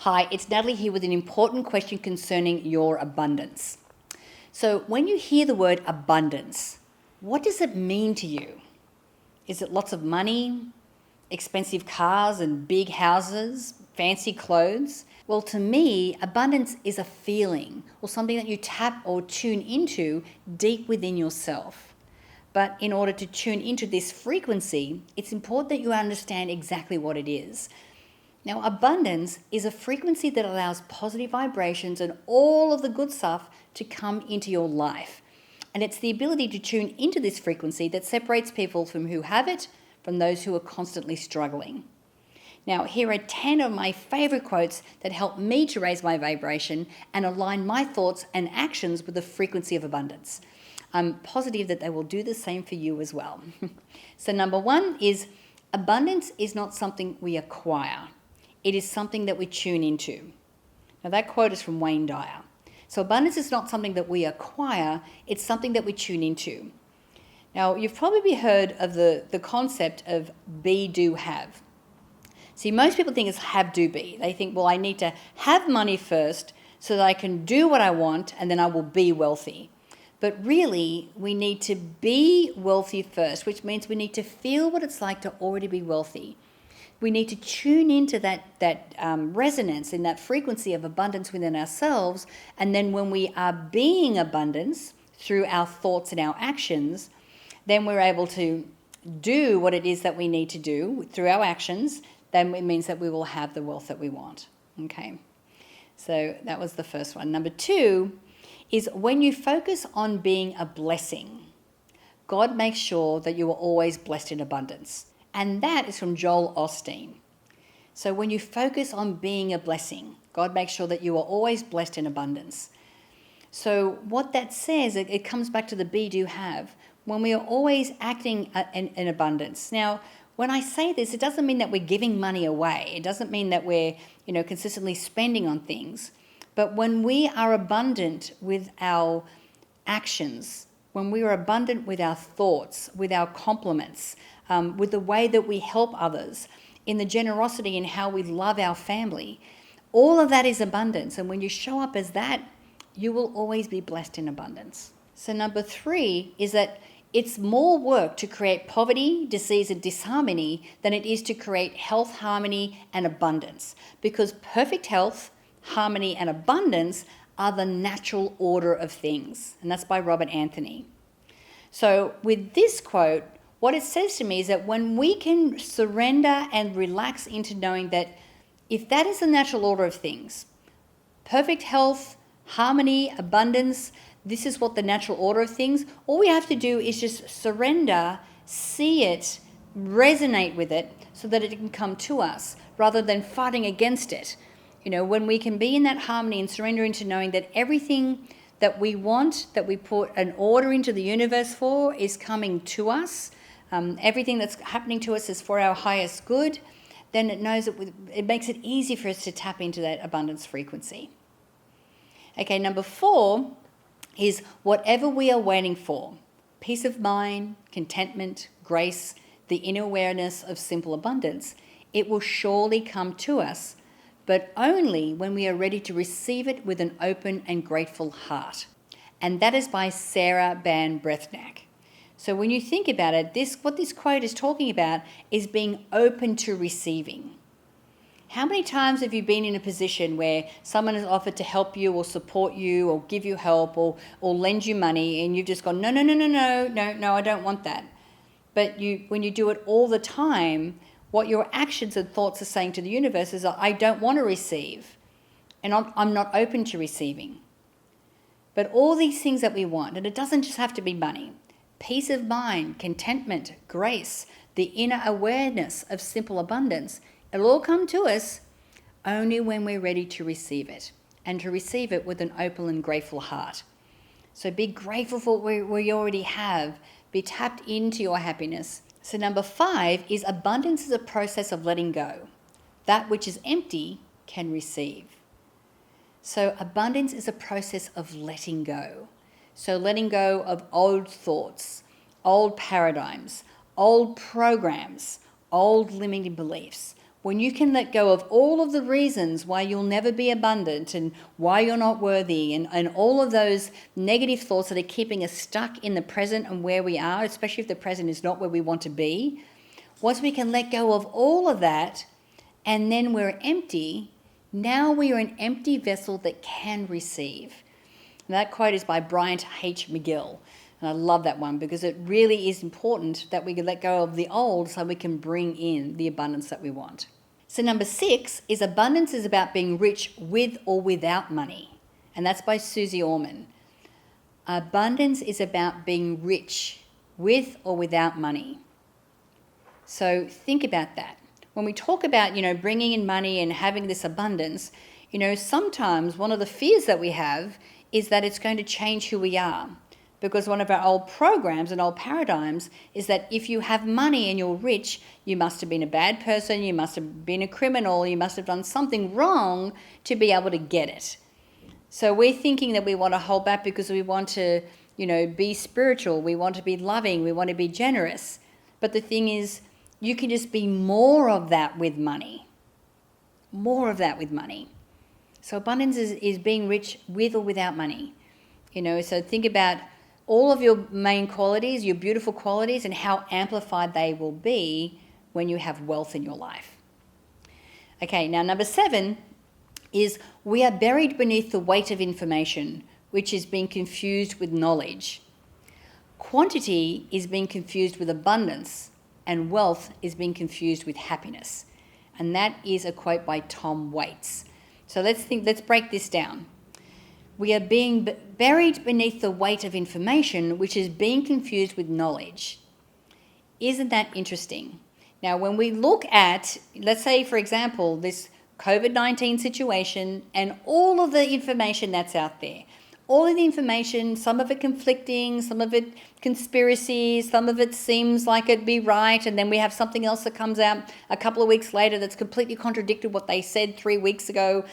Hi, it's Natalie here with an important question concerning your abundance. So when you hear the word abundance, what does it mean to you? Is it lots of money, expensive cars and big houses, fancy clothes? Well, to me, abundance is a feeling or something that you tap or tune into deep within yourself. But in order to tune into this frequency, it's important that you understand exactly what it is. Now, abundance is a frequency that allows positive vibrations and all of the good stuff to come into your life. And it's the ability to tune into this frequency that separates people from who have it from those who are constantly struggling. Now, here are 10 of my favorite quotes that help me to raise my vibration and align my thoughts and actions with the frequency of abundance. I'm positive that they will do the same for you as well. So number one is, abundance is not something we acquire. It is something that we tune into. Now that quote is from Wayne Dyer. So abundance is not something that we acquire, it's something that we tune into. Now you've probably heard of the concept of be, do, have. See, most people think it's have, do, be. They think, well, I need to have money first so that I can do what I want and then I will be wealthy. But really, we need to be wealthy first, which means we need to feel what it's like to already be wealthy. We need to tune into that resonance in that frequency of abundance within ourselves. And then when we are being abundance through our thoughts and our actions, then we're able to do what it is that we need to do through our actions. Then it means that we will have the wealth that we want. Okay, so that was the first one. Number two is, when you focus on being a blessing, God makes sure that you are always blessed in abundance. And that is from Joel Osteen. So when you focus on being a blessing, God makes sure that you are always blessed in abundance. So what that says, it comes back to the be, do, have. When we are always acting in abundance. Now, when I say this, it doesn't mean that we're giving money away. It doesn't mean that we're, consistently spending on things. But when we are abundant with our actions, when we are abundant with our thoughts, with our compliments, with the way that we help others, in the generosity in how we love our family, all of that is abundance. And when you show up as that, you will always be blessed in abundance. So number three is that it's more work to create poverty, disease, and disharmony than it is to create health, harmony, and abundance. Because perfect health, harmony, and abundance are the natural order of things. And that's by Robert Anthony. So with this quote, what it says to me is that when we can surrender and relax into knowing that if that is the natural order of things, perfect health, harmony, abundance, this is what the natural order of things, all we have to do is just surrender, see it, resonate with it so that it can come to us rather than fighting against it. When we can be in that harmony and surrender into knowing that everything that we want, that we put an order into the universe for, is coming to us, everything that's happening to us is for our highest good, then it knows that it makes it easy for us to tap into that abundance frequency. Okay, number four is whatever we are waiting for, peace of mind, contentment, grace, the inner awareness of simple abundance, it will surely come to us, but only when we are ready to receive it with an open and grateful heart. And that is by Sarah Ban Breathnack. So when you think about it, what this quote is talking about is being open to receiving. How many times have you been in a position where someone has offered to help you or support you or give you help or lend you money, and you've just gone, no, I don't want that. But when you do it all the time, what your actions and thoughts are saying to the universe is, I don't want to receive, and I'm not open to receiving. But all these things that we want, and it doesn't just have to be money, peace of mind, contentment, grace, the inner awareness of simple abundance, it'll all come to us only when we're ready to receive it, and to receive it with an open and grateful heart. So be grateful for what you already have. Be tapped into your happiness. So number five is, abundance is a process of letting go. That which is empty can receive. So abundance is a process of letting go. So letting go of old thoughts, old paradigms, old programs, old limiting beliefs. when you can let go of all of the reasons why you'll never be abundant and why you're not worthy and all of those negative thoughts that are keeping us stuck in the present and where we are, especially if the present is not where we want to be, once we can let go of all of that and then we're empty, now we are an empty vessel that can receive. And that quote is by Bryant H. McGill. And I love that one because it really is important that we let go of the old so we can bring in the abundance that we want. So number 6 is abundance is about being rich with or without money. And that's by Susie Orman. Abundance is about being rich with or without money. So think about that. When we talk about, bringing in money and having this abundance, sometimes one of the fears that we have is that it's going to change who we are. Because one of our old programs and old paradigms is that if you have money and you're rich, you must have been a bad person, you must have been a criminal, you must have done something wrong to be able to get it. So we're thinking that we want to hold back because we want to, be spiritual, we want to be loving, we want to be generous. But the thing is, you can just be more of that with money. More of that with money. So abundance is being rich with or without money. So think about all of your main qualities, your beautiful qualities, and how amplified they will be when you have wealth in your life. Okay, now number 7 is we are buried beneath the weight of information, which is being confused with knowledge. Quantity is being confused with abundance, and wealth is being confused with happiness. And that is a quote by Tom Waits. So let's break this down. We are being buried beneath the weight of information, which is being confused with knowledge. Isn't that interesting? Now, when we look at, let's say, for example, this COVID-19 situation and all of the information that's out there, all of the information, some of it conflicting, some of it conspiracies, some of it seems like it'd be right, and then we have something else that comes out a couple of weeks later that's completely contradicted what they said 3 weeks ago,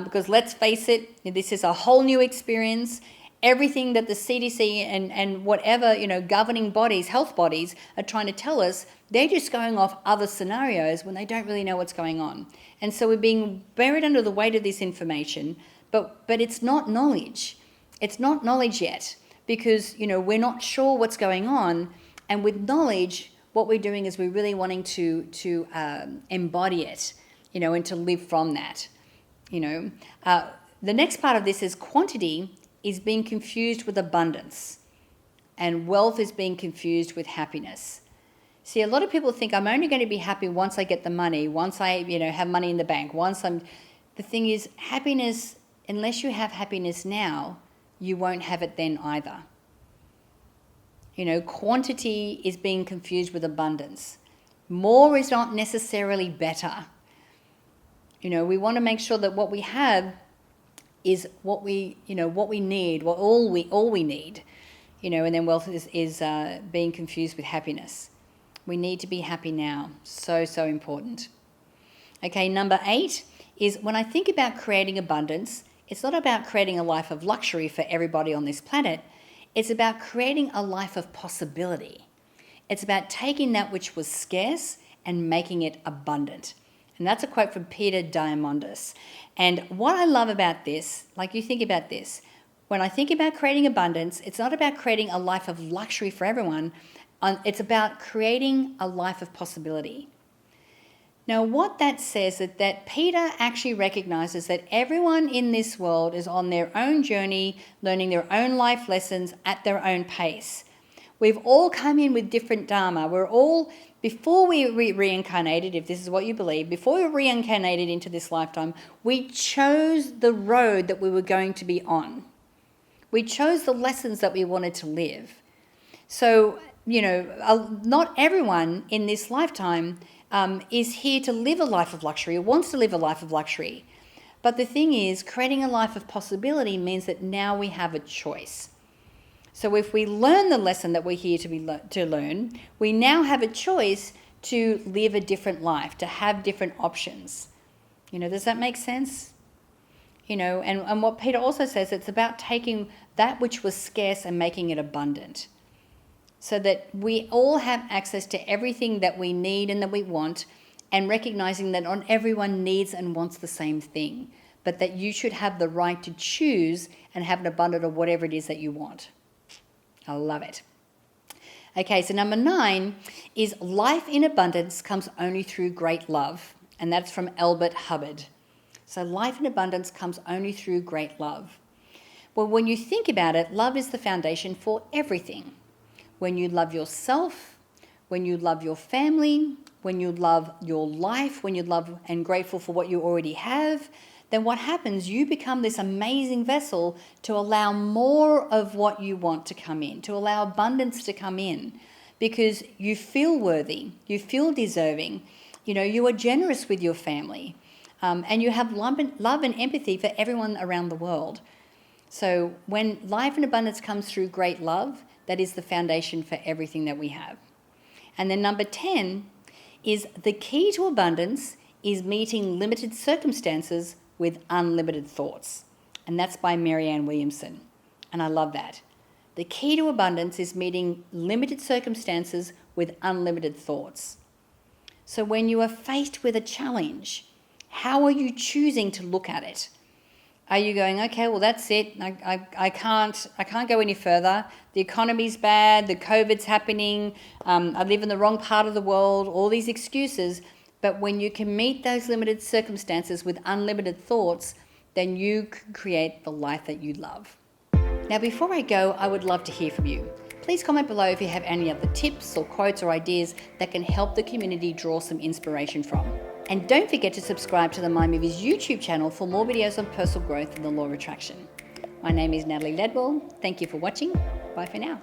because let's face it, this is a whole new experience. Everything that the CDC and whatever, governing bodies, health bodies are trying to tell us, they're just going off other scenarios when they don't really know what's going on. And so we're being buried under the weight of this information, but it's not knowledge. It's not knowledge yet because, we're not sure what's going on. And with knowledge, what we're doing is we're really wanting to embody it, and to live from that, The next part of this is quantity is being confused with abundance and wealth is being confused with happiness. See, a lot of people think I'm only going to be happy once I get the money, once I, have money in the bank, the thing is happiness, unless you have happiness now, you won't have it then either. Quantity is being confused with abundance. More is not necessarily better. We want to make sure that what we have is what we need, all we need. And then wealth is being confused with happiness. We need to be happy now. So, so important. Okay, number 8 is when I think about creating abundance, it's not about creating a life of luxury for everybody on this planet. It's about creating a life of possibility. It's about taking that which was scarce and making it abundant. And that's a quote from Peter Diamandis. And what I love about this, you think about this, when I think about creating abundance, it's not about creating a life of luxury for everyone. It's about creating a life of possibility. Now, what that says is that Peter actually recognizes that everyone in this world is on their own journey, learning their own life lessons at their own pace. We've all come in with different dharma. We're all, before we reincarnated, if this is what you believe, before we reincarnated into this lifetime, we chose the road that we were going to be on. We chose the lessons that we wanted to live. So, not everyone in this lifetime is here to live a life of luxury or wants to live a life of luxury. But the thing is, creating a life of possibility means that now we have a choice. So if we learn the lesson that we're here to learn, we now have a choice to live a different life, to have different options. Does that make sense? And what Peter also says, it's about taking that which was scarce and making it abundant. So that we all have access to everything that we need and that we want, and recognizing that not everyone needs and wants the same thing, but that you should have the right to choose and have an abundance of whatever it is that you want. I love it. Okay, so number 9 is life in abundance comes only through great love. And that's from Albert Hubbard. So life in abundance comes only through great love. Well, when you think about it, love is the foundation for everything. When you love yourself, when you love your family, when you love your life, when you love and grateful for what you already have, then what happens, you become this amazing vessel to allow more of what you want to come in, to allow abundance to come in, because you feel worthy, you feel deserving, you are generous with your family, and you have love and empathy for everyone around the world. So when life in abundance comes through great love, that is the foundation for everything that we have. And then number 10 is the key to abundance is meeting limited circumstances with unlimited thoughts. And that's by Marianne Williamson. And I love that. The key to abundance is meeting limited circumstances with unlimited thoughts. So when you are faced with a challenge, how are you choosing to look at it? Are you going, okay, well, that's it. I can't go any further. The economy's bad. The COVID's happening. I live in the wrong part of the world. All these excuses. But when you can meet those limited circumstances with unlimited thoughts, then you can create the life that you love. Now, before I go, I would love to hear from you. Please comment below if you have any other tips or quotes or ideas that can help the community draw some inspiration from. And don't forget to subscribe to the Mind Movies YouTube channel for more videos on personal growth and the law of attraction. My name is Natalie Ledwell. Thank you for watching. Bye for now.